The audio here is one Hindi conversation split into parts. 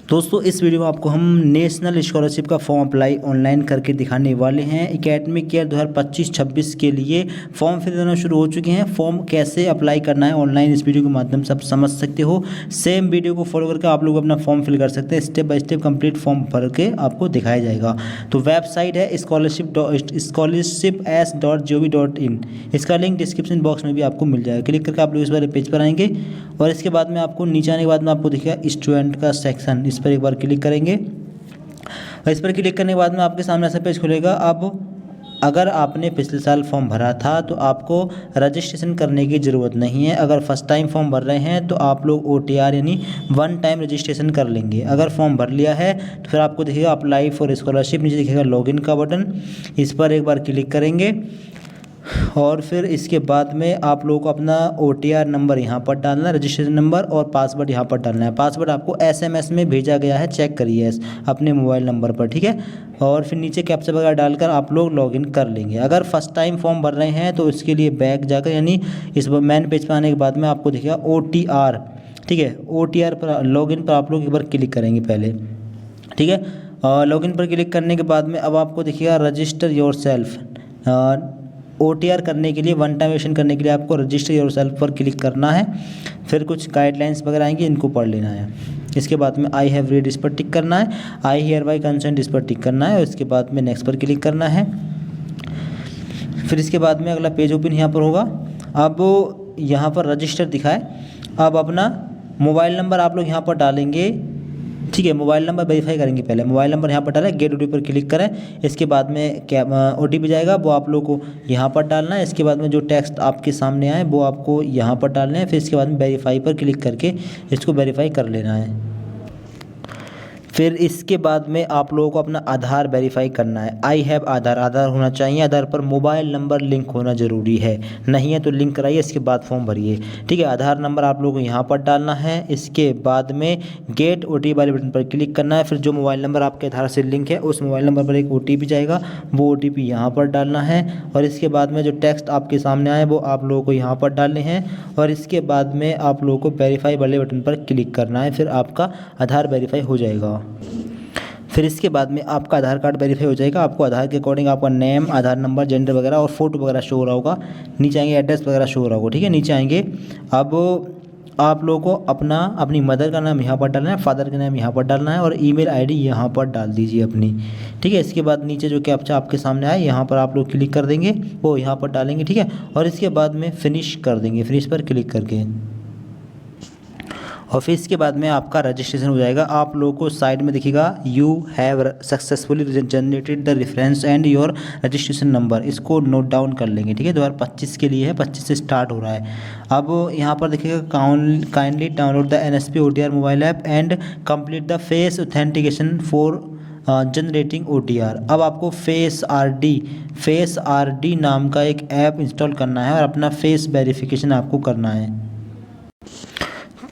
दोस्तों इस वीडियो में आपको हम नेशनल स्कॉलरशिप का फॉर्म अप्लाई ऑनलाइन करके दिखाने वाले हैं। एकेडमिक ईयर 2025-26 के लिए फॉर्म फिल होना शुरू हो चुके हैं। फॉर्म कैसे अप्लाई करना है ऑनलाइन इस वीडियो के माध्यम से आप समझ सकते हो। सेम वीडियो को फॉलो करके आप लोग अपना फॉर्म फिल कर सकते हैं। Step by step complete form भर के आपको दिखाया जाएगा। तो वेबसाइट है scholarship.s.gov.in। इसका लिंक डिस्क्रिप्शन बॉक्स में भी आपको मिल जाएगा। क्लिक करके आप लोग इस वाले पेज पर आएंगे और इसके बाद में आपको नीचे आने के बाद में आपको दिखेगा स्टूडेंट का सेक्शन। इस पर एक बार क्लिक करेंगे और इस पर क्लिक करने के बाद में आपके सामने ऐसा पेज खुलेगा। अब अगर आपने पिछले साल फॉर्म भरा था तो आपको रजिस्ट्रेशन करने की ज़रूरत नहीं है। अगर फर्स्ट टाइम फॉर्म भर रहे हैं तो आप लोग OTR यानी वन टाइम रजिस्ट्रेशन कर लेंगे। अगर फॉर्म भर लिया है तो फिर आपको दिखेगा अप्लाई फॉर स्कॉलरशिप, नीचे दिखेगा लॉगिन का बटन, इस पर एक बार क्लिक करेंगे और फिर इसके बाद में आप लोगों को अपना OTR नंबर यहाँ पर डालना है, रजिस्ट्रेशन नंबर और पासवर्ड यहाँ पर डालना है। पासवर्ड आपको SMS में भेजा गया है, चेक करिए अपने मोबाइल नंबर पर, ठीक है। और फिर नीचे कैप्चा वगैरह डालकर आप लोग लॉगिन कर लेंगे। अगर फर्स्ट टाइम फॉर्म भर रहे हैं तो इसके लिए बैक जाकर यानी इस मेन पेज पर आने के बाद में आपको दिखेगा OTR, ठीक है। OTR पर लॉगिन पर आप लोग एक बार क्लिक करेंगे पहले, ठीक है। लॉगिन पर क्लिक करने के बाद में अब आपको दिखेगा रजिस्टर योर सेल्फ। OTR करने के लिए वन टाइम रजिस्ट्रेशन करने के लिए आपको रजिस्टर योर सेल्फ पर क्लिक करना है। फिर कुछ गाइडलाइंस वगैरह आएंगी, इनको पढ़ लेना है। इसके बाद में आई हैव रीड इस पर टिक करना है, आई हियर बाय कंसेंट इस पर टिक करना है और इसके बाद में नेक्स्ट पर क्लिक करना है। फिर इसके बाद में अगला पेज ओपन यहाँ पर होगा। अब यहाँ पर रजिस्टर दिखाए। अब अपना मोबाइल नंबर आप लोग यहाँ पर डालेंगे, ठीक है। मोबाइल नंबर वेरीफाई करेंगे पहले। मोबाइल नंबर यहाँ पर डालें, गेट OTP पर क्लिक करें। इसके बाद में क्या OTP जाएगा वो आप लोग को यहाँ पर डालना है। इसके बाद में जो टेक्स्ट आपके सामने आए वो आपको यहाँ पर डालना है। फिर इसके बाद में वेरीफाई पर क्लिक करके इसको वेरीफाई कर लेना है। फिर इसके बाद में आप लोगों को अपना आधार वेरीफाई करना है। आई हैव आधार होना चाहिए। आधार पर मोबाइल नंबर लिंक होना ज़रूरी है, नहीं है तो लिंक कराइए, इसके बाद फॉर्म भरिए, ठीक है। आधार नंबर आप लोगों को यहाँ पर डालना है। इसके बाद में गेट OTP वाले बटन पर क्लिक करना है। फिर जो मोबाइल नंबर आपके आधार से लिंक है उस मोबाइल नंबर पर एक OTP जाएगा, वो OTP यहाँ पर डालना है। और इसके बाद में जो टेक्स्ट आपके सामने आए वो आप लोगों को यहाँ पर डालने हैं और इसके बाद में आप लोगों को वेरीफाई वाले बटन पर क्लिक करना है। फिर आपका आधार वेरीफाई हो जाएगा। फिर इसके बाद में आपका आधार कार्ड वेरीफाई हो जाएगा। आपको आधार के अकॉर्डिंग आपका नेम, आधार नंबर, जेंडर वगैरह और फोटो वगैरह शो हो रहा होगा। नीचे आएंगे एड्रेस वगैरह शो हो रहा होगा, ठीक है। नीचे आएंगे अब आप लोगों को अपनी मदर का नाम यहाँ पर डालना है, फादर का नाम यहाँ पर डालना है और ईमेल ID यहाँ पर डाल दीजिए अपनी, ठीक है। इसके बाद नीचे जो कैप्चा आपके सामने आए यहाँ पर आप लोग क्लिक कर देंगे, वो यहाँ पर डालेंगे, ठीक है। और इसके बाद में फिनिश कर देंगे, फिनिश पर क्लिक करके। और फिर इसके बाद में आपका रजिस्ट्रेशन हो जाएगा। आप लोगों को साइड में दिखेगा you have successfully generated the reference and your registration number. इसको नोट डाउन कर लेंगे, ठीक है। 2025 के लिए है, 25 से स्टार्ट हो रहा है। अब यहाँ पर दिखेगा kindly download the NSP OTR mobile app and complete the face authentication for generating OTR। अब आपको फेस RD नाम का एक ऐप इंस्टॉल करना है और अपना फेस वेरिफिकेशन आपको करना है।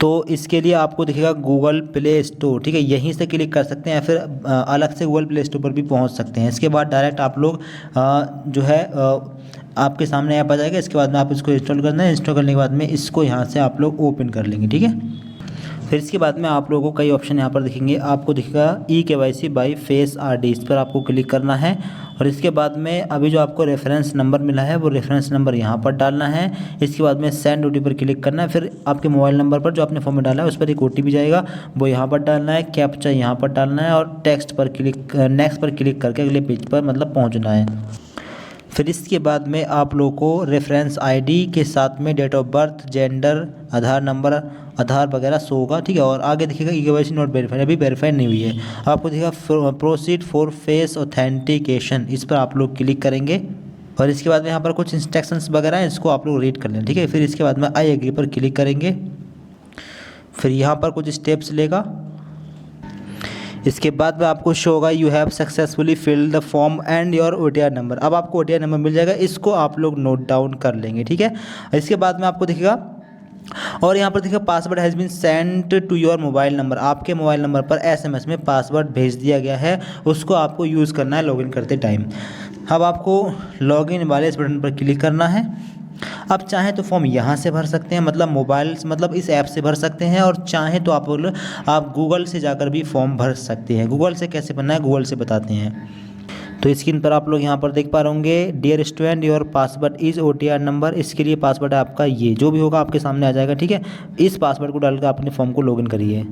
तो इसके लिए आपको दिखेगा गूगल प्ले स्टोर, ठीक है। यहीं से क्लिक कर सकते हैं या फिर अलग से गूगल प्ले स्टोर पर भी पहुंच सकते हैं। इसके बाद डायरेक्ट आप लोग जो है आपके सामने ऐप आ जाएगा। इसके बाद में आप इसको इंस्टॉल करना है। इंस्टॉल करने के बाद में इसको यहाँ से आप लोग ओपन कर लेंगे, ठीक है। फिर इसके बाद में आप लोगों को कई ऑप्शन यहाँ पर दिखेंगे। आपको दिखेगा eKYC बाई फेस RD, इस पर आपको क्लिक करना है। और इसके बाद में अभी जो आपको रेफरेंस नंबर मिला है वो रेफरेंस नंबर यहाँ पर डालना है। इसके बाद में सेंड OTP पर क्लिक करना है। फिर आपके मोबाइल नंबर पर जो आपने फॉर्म में डाला है उस पर एक OTP जाएगा, वो यहाँ पर डालना है। कैप्चा यहाँ पर डालना है और नेक्स्ट पर क्लिक करके अगले पेज पर मतलब पहुँचना है। फिर इसके बाद में आप लोगों को रेफरेंस ID के साथ में date of birth, gender, Aadhaar number, Aadhaar वगैरह शो होगा, ठीक है। और आगे दिखेगा eKYC नॉट वेरीफाइड, अभी वेरीफाइड नहीं हुई है। आपको दिखेगा प्रोसीड फॉर फेस ऑथेंटिकेशन, इस पर आप लोग क्लिक करेंगे और इसके बाद में यहाँ पर कुछ इंस्ट्रक्शंस वगैरह हैं, इसको आप लोग रीड कर लें, ठीक है। फिर इसके बाद में आई एग्री पर क्लिक करेंगे। फिर यहाँ पर कुछ स्टेप्स लेगा। इसके बाद में आपको शो होगा you have successfully filled the form and your OTR number. अब आपको OTR नंबर मिल जाएगा, इसको आप लोग नोट डाउन कर लेंगे, ठीक है। इसके बाद में आपको दिखेगा और यहाँ पर देखिए password has been sent to your mobile number. आपके मोबाइल नंबर पर SMS में पासवर्ड भेज दिया गया है, उसको आपको यूज़ करना है लॉगिन करते टाइम। अब आपको लॉगिन वाले इस बटन पर क्लिक करना है। आप चाहें तो फॉर्म यहाँ से भर सकते हैं, मतलब मोबाइल मतलब इस ऐप से भर सकते हैं, और चाहें तो आप गूगल से जाकर भी फॉर्म भर सकते हैं। गूगल से कैसे भरना है गूगल से बताते हैं। तो स्क्रीन पर आप लोग यहाँ पर देख पा रहे होंगे, dear student your password is OTR number. इसके लिए पासवर्ड है आपका ये, जो भी होगा आपके सामने आ जाएगा, ठीक है। इस पासवर्ड को डालकर अपने फॉर्म को लॉगिन करिए।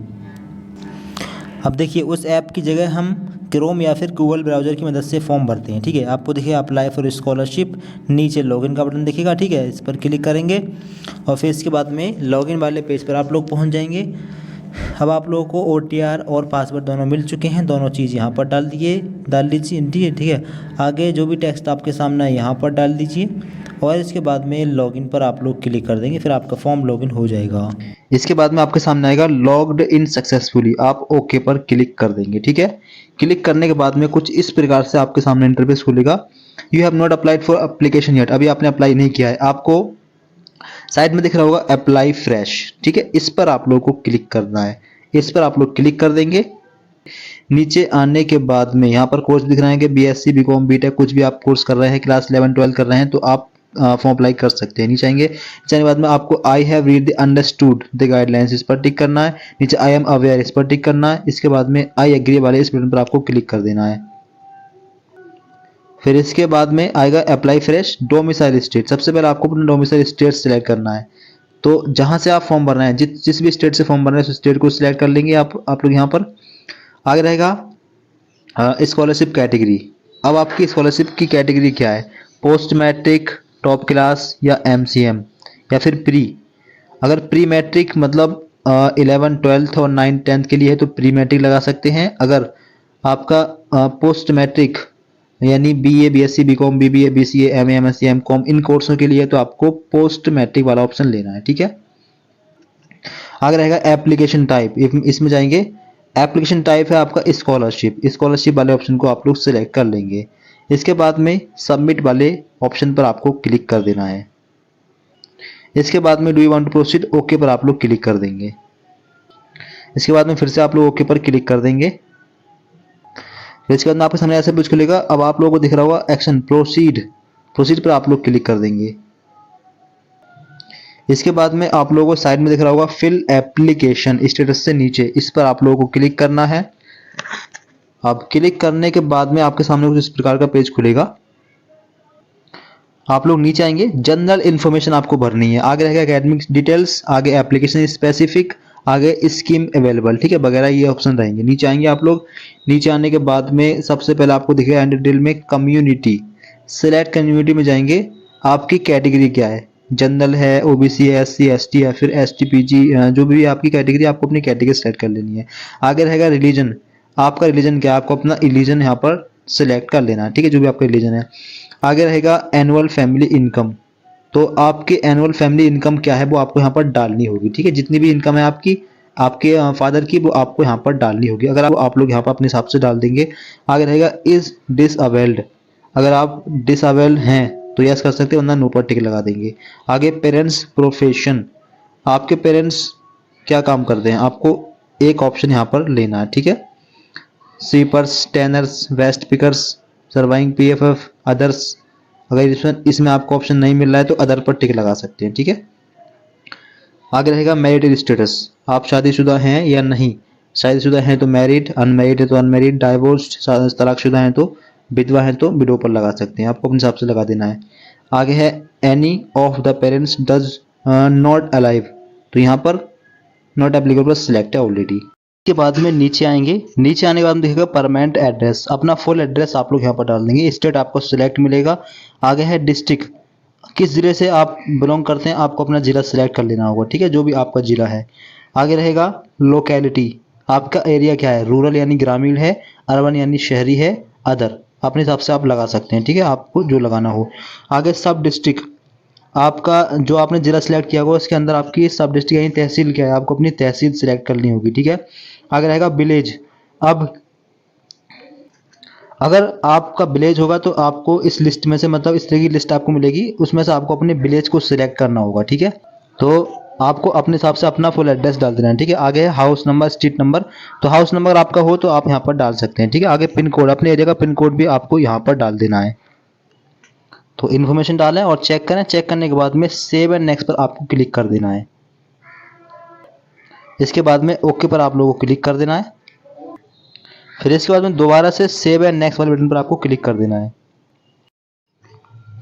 अब देखिए उस ऐप की जगह हम क्रोम या फिर गूगल ब्राउज़र की मदद से फॉर्म भरते हैं, ठीक है। आपको देखिए अप्लाई फॉर स्कॉलरशिप, नीचे लॉगिन का बटन दिखेगा, ठीक है। इस पर क्लिक करेंगे और फिर इसके बाद में लॉगिन वाले पेज पर आप लोग पहुंच जाएंगे। अब आप लोगों को OTR और पासवर्ड दोनों मिल चुके हैं, दोनों चीज़ यहाँ पर डाल लीजिए, ठीक है। आगे जो भी टेक्स्ट आपके सामने है यहाँ पर डाल दीजिए और इसके बाद में लॉगिन पर आप लोग क्लिक कर देंगे, फिर आपका फॉर्म लॉगिन हो जाएगा। इसके बाद में आपके सामने आएगा लॉग्ड इन सक्सेसफुली, आप ओके पर क्लिक कर देंगे, ठीक है। क्लिक करने के बाद में कुछ इस प्रकार से आपके सामने इंटरफेस खुलेगा। You have not applied for application yet, अभी आपने अप्लाई नहीं किया है। आपको साइड में दिख रहा होगा अप्लाई फ्रेश, ठीक है। इस पर आप लोग को क्लिक करना है, इस पर आप लोग क्लिक कर देंगे। नीचे आने के बाद में यहाँ पर कोर्स दिख रहे हैं कि BSc BCom BTech कुछ भी आप कोर्स कर रहे हैं, क्लास 11 12 कर रहे हैं, तो आप फॉर्म अप्लाई कर सकते हैं। नीचे आएंगे, नीचे आने के बाद में आपको I have read the understood the guidelines, इस पर टिक करना है। नीचे आई एम अवेयर, इस पर टिक करना है। इसके बाद में आई एग्री वाले इस बटन पर आपको क्लिक कर देना है। फिर इसके बाद में आएगा अप्लाई फ्रेश डोमिसाइल स्टेट। सबसे पहले आपको अपना डोमिसाइल स्टेट सेलेक्ट करना है। तो जहां से आप फॉर्म भर रहे हैं, जिस भी स्टेट से फॉर्म भर रहे हैं उस स्टेट को सिलेक्ट कर लेंगे आप लोग। यहाँ पर आगे रहेगा स्कॉलरशिप कैटेगरी। अब आपकी स्कॉलरशिप की कैटेगरी क्या है, पोस्ट मैट्रिक, टॉप क्लास या MCM या फिर प्री। अगर प्री मैट्रिक मतलब 11 12 और 9 10 के लिए है तो प्री मैट्रिक लगा सकते हैं। अगर आपका पोस्ट मैट्रिक यानी BA BSc BCom BBA BCA MA MSc MCom इन कोर्सों के लिए तो आपको पोस्ट मैट्रिक वाला ऑप्शन लेना है, ठीक है। आगे रहेगा एप्लीकेशन टाइप, इसमें जाएंगे। एप्लीकेशन टाइप है आपका स्कॉलरशिप वाले ऑप्शन को आप लोग सिलेक्ट कर लेंगे। इसके बाद में सबमिट वाले ऑप्शन पर आपको क्लिक कर देना है। इसके बाद में do you want to proceed, okay पर आप लोग क्लिक कर देंगे। इसके बाद में फिर से आप लोग ओके पर क्लिक कर देंगे। फिर इसके बाद में आपके सामने ऐसे कुछ खुलेगा। अब आप लोगों को दिख रहा होगा एक्शन प्रोसीड पर आप लोग क्लिक कर देंगे। इसके बाद में आप लोगों को साइड में दिख रहा होगा फिल एप्लीकेशन स्टेटस से नीचे, इस पर आप लोगों को क्लिक करना है। अब क्लिक करने के बाद में आपके सामने कुछ इस प्रकार का पेज खुलेगा। आप लोग नीचे आएंगे, जनरल इन्फॉर्मेशन आपको भरनी है। आगे रहेगा एकेडमिक डिटेल्स, आगे एप्लीकेशन स्पेसिफिक, आगे स्कीम अवेलेबल, ठीक है, वगैरह ये ऑप्शन रहेंगे। नीचे आएंगे आप लोग। नीचे आने के बाद में सबसे पहले आपको दिखेगा एंड डिटेल में कम्युनिटी, सिलेक्ट कम्युनिटी में जाएंगे। आपकी कैटेगरी क्या है, जनरल है, OBC है, SC ST है, फिर ST PG, जो भी आपकी कैटेगरी, आपको अपनी कैटेगरी सेलेक्ट कर लेनी है। आगे रहेगा रिलीजन, आपका रिलीजन क्या है, आपको अपना रिलीजन यहाँ पर सिलेक्ट कर लेना है, ठीक है, जो भी आपका रिलीजन है। आगे रहेगा एनुअल फैमिली इनकम, तो आपके एनुअल फैमिली इनकम क्या है वो आपको यहाँ पर डालनी होगी, ठीक है। जितनी भी इनकम है आपके फादर की वो आपको यहाँ पर डालनी होगी। अगर आप लोग यहाँ पर अपने हिसाब से डाल देंगे। आगे रहेगा इज डिसअवेल्ड, अगर आप डिसअवेल्ड हैं तो यस कर सकते हैं, वरना नो पर टिक लगा देंगे। आगे पेरेंट्स प्रोफेशन, आपके पेरेंट्स क्या काम करते हैं, आपको एक ऑप्शन यहाँ पर लेना है, ठीक है। Sweepers, tanners, waste pickers, serving PFF, others. अगर इसमें आपको ऑप्शन नहीं मिल रहा है तो अदर पर टिक लगा सकते हैं, ठीक है। आगे रहेगा मैरिड स्टेटस, आप शादीशुदा हैं या नहीं। शादीशुदा हैं तो मैरिड, अनमैरिड है तो अनमैरिड, डाइवोर्स्ड तलाकशुदा हैं तो विधवा है तो विडो पर लगा सकते हैं, आपको अपने हिसाब से लगा देना है। आगे है any of the parents does not alive, तो यहाँ पर नॉट एप्लीकेबल पर सिलेक्ट है ऑलरेडी। के बाद में नीचे आएंगे, नीचे आने के बाद दिखेगा परमानेंट एड्रेस, अपना फुल एड्रेस आप लोग यहाँ पर डाल देंगे। स्टेट आपको सिलेक्ट मिलेगा। आगे है डिस्ट्रिक्ट, किस जिले से आप बिलोंग करते हैं, आपको अपना जिला सिलेक्ट कर लेना होगा, ठीक है, जो भी आपका जिला है। आगे रहेगा लोकेलिटी, आपका एरिया क्या है, रूरल यानी ग्रामीण है, अर्बन यानी शहरी है, अदर अपने हिसाब से आप लगा सकते हैं, ठीक है, आपको जो लगाना हो। आगे सब डिस्ट्रिक्ट, आपका जो आपने जिला सिलेक्ट किया होगा उसके अंदर आपकी सब डिस्ट्रिक्ट यानी तहसील क्या है, आपको अपनी तहसील सिलेक्ट करनी होगी, ठीक है। आगे रहेगा विलेज, अब अगर आपका विलेज होगा तो आपको इस लिस्ट में से, मतलब इस तरह की लिस्ट आपको मिलेगी, उसमें से आपको अपने विलेज को सिलेक्ट करना होगा, ठीक है। तो आपको अपने हिसाब से अपना फुल एड्रेस डाल देना है, ठीक है। आगे है हाउस नंबर, स्ट्रीट नंबर, तो हाउस नंबर आपका हो तो आप यहाँ पर डाल सकते हैं, ठीक है। आगे पिन कोड, अपने एरिया का पिन कोड भी आपको यहाँ पर डाल देना है। तो इन्फॉर्मेशन डालें और चेक करें। चेक करने के बाद में सेव एंड नेक्स्ट पर आपको क्लिक कर देना है। इसके बाद में ओके पर आप लोगों को क्लिक कर देना है। फिर इसके बाद में दोबारा से सेव एंड नेक्स्ट वाले बटन पर आपको क्लिक कर देना है।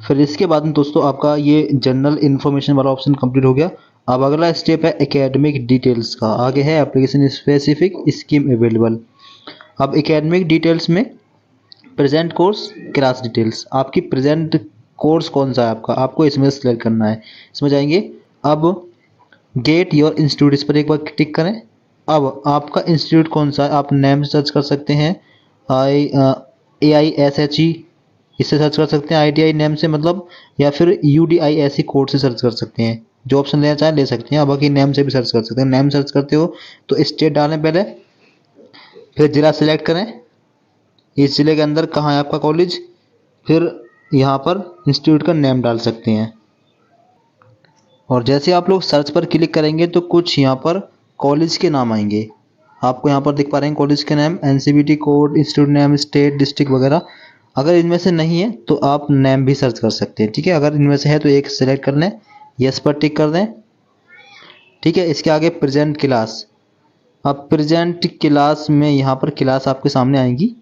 फिर इसके बाद में दोस्तों आपका ये जनरल इन्फॉर्मेशन वाला ऑप्शन कंप्लीट हो गया। अब अगला स्टेप है एकेडमिक डिटेल्स का। आगे है एप्लीकेशन स्पेसिफिक स्कीम अवेलेबल। अब एकेडमिक डिटेल्स में प्रेजेंट कोर्स क्लास डिटेल्स, आपकी प्रेजेंट कोर्स कौन सा है आपको इसमें सेलेक्ट करना है। इसमें जाएंगे, अब गेट योर इंस्टीट्यूट इस पर एक बार क्लिक करें। अब आपका इंस्टीट्यूट कौन सा है आप नेम सर्च कर सकते हैं, AISHE इससे सर्च कर सकते हैं, ITI नेम से मतलब, या फिर UDISE कोड से सर्च कर सकते हैं। जो ऑप्शन लेना चाहें ले सकते हैं। बाकी नेम से भी सर्च कर सकते हैं। नेम सर्च करते हो तो स्टेट डालें पहले, फिर जिला सेलेक्ट करें, इस जिले के अंदर कहाँ है आपका कॉलेज, फिर यहाँ पर इंस्टीट्यूट का नेम डाल सकते हैं। और जैसे आप लोग सर्च पर क्लिक करेंगे तो कुछ यहाँ पर कॉलेज के नाम आएंगे। आपको यहाँ पर दिख पा रहे हैं कॉलेज के नाम, NCBT code, institute name, state, district वगैरह। अगर इनमें से नहीं है तो आप नेम भी सर्च कर सकते हैं, ठीक है। अगर इनमें से है तो एक सेलेक्ट कर लें, यस पर टिक कर दें, ठीक है। इसके आगे प्रेजेंट क्लास। अब प्रेजेंट क्लास में यहाँ पर क्लास आपके सामने आएंगी।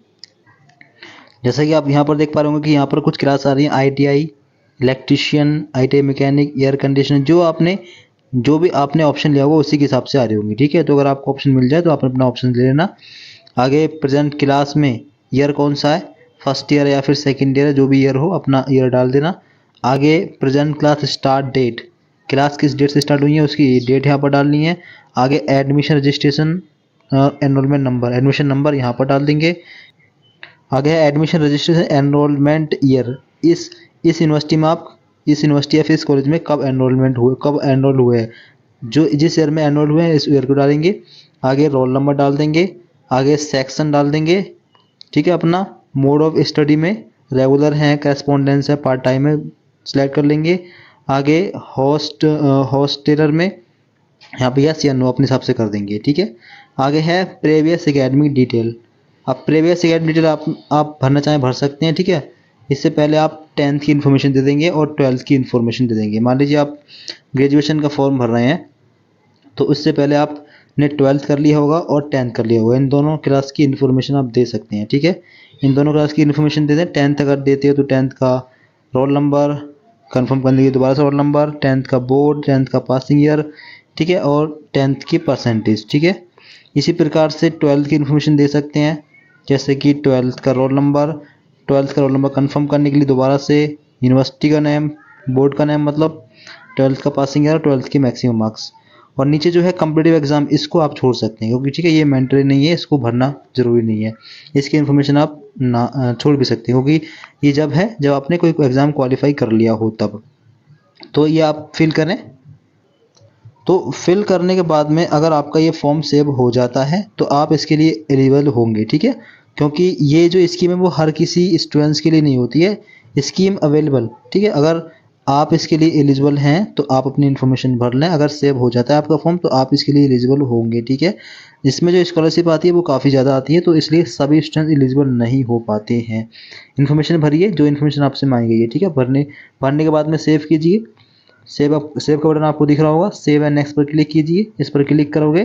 जैसा कि आप यहाँ पर देख पा रहे होंगे कि यहाँ पर कुछ क्लास आ रही है, ITI electrician, ITI mechanic, air conditioner, जो भी आपने ऑप्शन लिया होगा उसी के हिसाब से आ रही होंगी, ठीक है। तो अगर आपको ऑप्शन मिल जाए तो आपने अपना ऑप्शन ले लेना। आगे प्रेजेंट क्लास में ईयर कौन सा है, फर्स्ट ईयर या फिर सेकेंड ईयर, जो भी ईयर हो अपना ईयर डाल देना। आगे present class start date, class किस डेट से स्टार्ट हुई है उसकी डेट यहाँ पर डालनी है। आगे admission registration enrolment number, admission number यहाँ पर डाल देंगे। आगे है एडमिशन रजिस्ट्रेशन एनरोलमेंट ईयर, इस यूनिवर्सिटी में आप इस यूनिवर्सिटी या फिर इस कॉलेज में कब एनरोल हुए हैं, जो जिस ईयर में एनरोल हुए हैं इस ईयर को डालेंगे। आगे रोल नंबर डाल देंगे। आगे सेक्शन डाल देंगे, ठीक है। अपना मोड ऑफ स्टडी में रेगुलर है, करेस्पॉन्डेंस है, पार्ट टाइम है, सिलेक्ट कर लेंगे। आगे हॉस्टेलर में यहाँ पे यस या नो अपने हिसाब से कर देंगे, ठीक है। आगे है प्रीवियस एकेडमिक डिटेल। अब प्रीवियस एकेडमिक डिटेल आप भरना चाहें भर सकते हैं, ठीक है। इससे पहले आप 10th की इन्फॉर्मेशन दे देंगे और 12th की इन्फॉर्मेशन दे देंगे। मान लीजिए आप ग्रेजुएशन का फॉर्म भर रहे हैं तो उससे पहले आपने 12th कर लिया होगा और 10th कर लिया होगा। इन दोनों क्लास की इन्फॉर्मेशन आप दे सकते हैं, ठीक है। इन दोनों क्लास की इन्फॉर्मेशन दे दें। 10th अगर देते हो तो 10th का रोल नंबर कंफर्म करने के लिए दोबारा से रोल नंबर, 10th का बोर्ड, 10th का पासिंग ईयर, ठीक है, और 10th की परसेंटेज, ठीक है। इसी प्रकार से 12th की इन्फॉर्मेशन दे सकते हैं, जैसे कि 12th का रोल नंबर कंफर्म करने के लिए दोबारा से यूनिवर्सिटी का नेम, बोर्ड का नेम मतलब, 12th का पासिंग ईयर, 12th की मैक्सिमम मार्क्स। और नीचे जो है कॉम्पिटिटिव एग्जाम, इसको आप छोड़ सकते हैं क्योंकि ठीक है ये मैंडेटरी नहीं है, इसको भरना जरूरी नहीं है। इसकी इन्फॉर्मेशन आप ना छोड़ भी सकते हैं क्योंकि ये जब आपने कोई एग्ज़ाम क्वालिफाई कर लिया हो तब। तो ये आप फिल करें। तो फिल करने के बाद में अगर आपका ये फॉर्म सेव हो जाता है तो आप इसके लिए एलिजिबल होंगे, ठीक है। क्योंकि ये जो स्कीम है वो हर किसी स्टूडेंट्स के लिए नहीं होती है, स्कीम अवेलेबल, ठीक है। अगर आप इसके लिए एलिजिबल हैं तो आप अपनी इन्फॉर्मेशन भर लें। अगर सेव हो जाता है आपका फॉर्म तो आप इसके लिए एलिजिबल होंगे, ठीक है। इसमें जो स्कॉलरशिप आती है वो काफ़ी ज़्यादा आती है तो इसलिए सभी स्टूडेंट एलिजिबल नहीं हो पाते हैं। इन्फॉर्मेशन भरिए जो इन्फॉर्मेशन आपसे मांगी गई है, ठीक है। भरने के बाद में सेव कीजिए। सेव का बटन आपको दिख रहा होगा, सेव एंड नेक्स्ट पर क्लिक कीजिए। इस पर क्लिक करोगे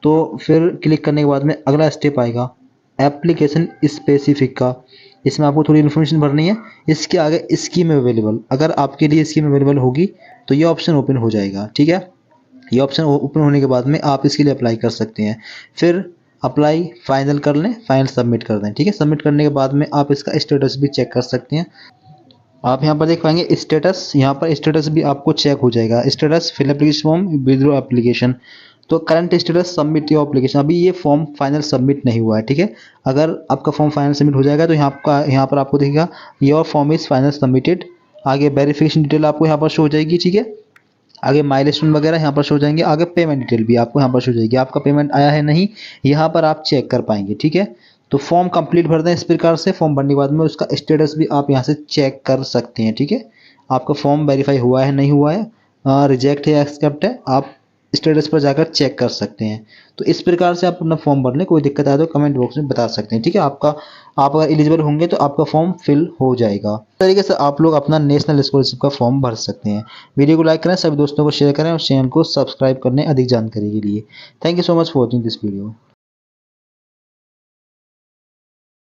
तो फिर क्लिक करने के बाद में अगला स्टेप आएगा एप्लीकेशन स्पेसिफिक का। इसमें आपको थोड़ी इन्फॉर्मेशन भरनी है। इसके आगे स्कीम अवेलेबल, अगर आपके लिए स्कीम अवेलेबल होगी तो ये ऑप्शन ओपन हो जाएगा, ठीक है। ये ऑप्शन ओपन होने के बाद में आप इसके लिए अप्लाई कर सकते हैं। फिर अप्लाई फाइनल कर लें, फाइनल सबमिट कर दें, ठीक है। सबमिट करने के बाद में आप इसका स्टेटस भी चेक कर सकते हैं। आप यहाँ पर देख पाएंगे स्टेटस, यहाँ पर स्टेटस भी आपको चेक हो जाएगा। Status fill application form withdraw application, तो current status submit your application, अभी ये फॉर्म फाइनल सबमिट नहीं हुआ है, ठीक है। अगर आपका फॉर्म फाइनल सबमिट हो जाएगा तो यहाँ पर आपको दिखेगा your form is final submitted. आगे वेरिफिकेशन डिटेल आपको यहाँ पर शो हो जाएगी, ठीक है। आगे माइलस्टोन वगैरह यहाँ पर शो हो जाएंगे। आगे पेमेंट डिटेल भी आपको यहाँ पर शो हो जाएगी, आपका पेमेंट आया है नहीं यहाँ पर आप चेक कर पाएंगे, ठीक है। तो फॉर्म कंप्लीट भर दें इस प्रकार से। फॉर्म भरने के बाद में उसका स्टेटस भी आप यहाँ से चेक कर सकते हैं, ठीक है। आपका फॉर्म वेरीफाई हुआ है नहीं हुआ है, रिजेक्ट है या एक्सेप्ट है, आप स्टेटस पर जाकर चेक कर सकते हैं। तो इस प्रकार से आप अपना फॉर्म भर लें, कोई दिक्कत आए तो कमेंट बॉक्स में बता सकते हैं, ठीक है। आप अगर एलिजिबल होंगे तो आपका फॉर्म फिल हो जाएगा। इस तरीके से आप लोग अपना नेशनल स्कॉलरशिप का फॉर्म भर सकते हैं। वीडियो को लाइक करें, सभी दोस्तों को शेयर करें और चैनल को सब्सक्राइब करने अधिक जानकारी के लिए। Thank you so much for watching this video.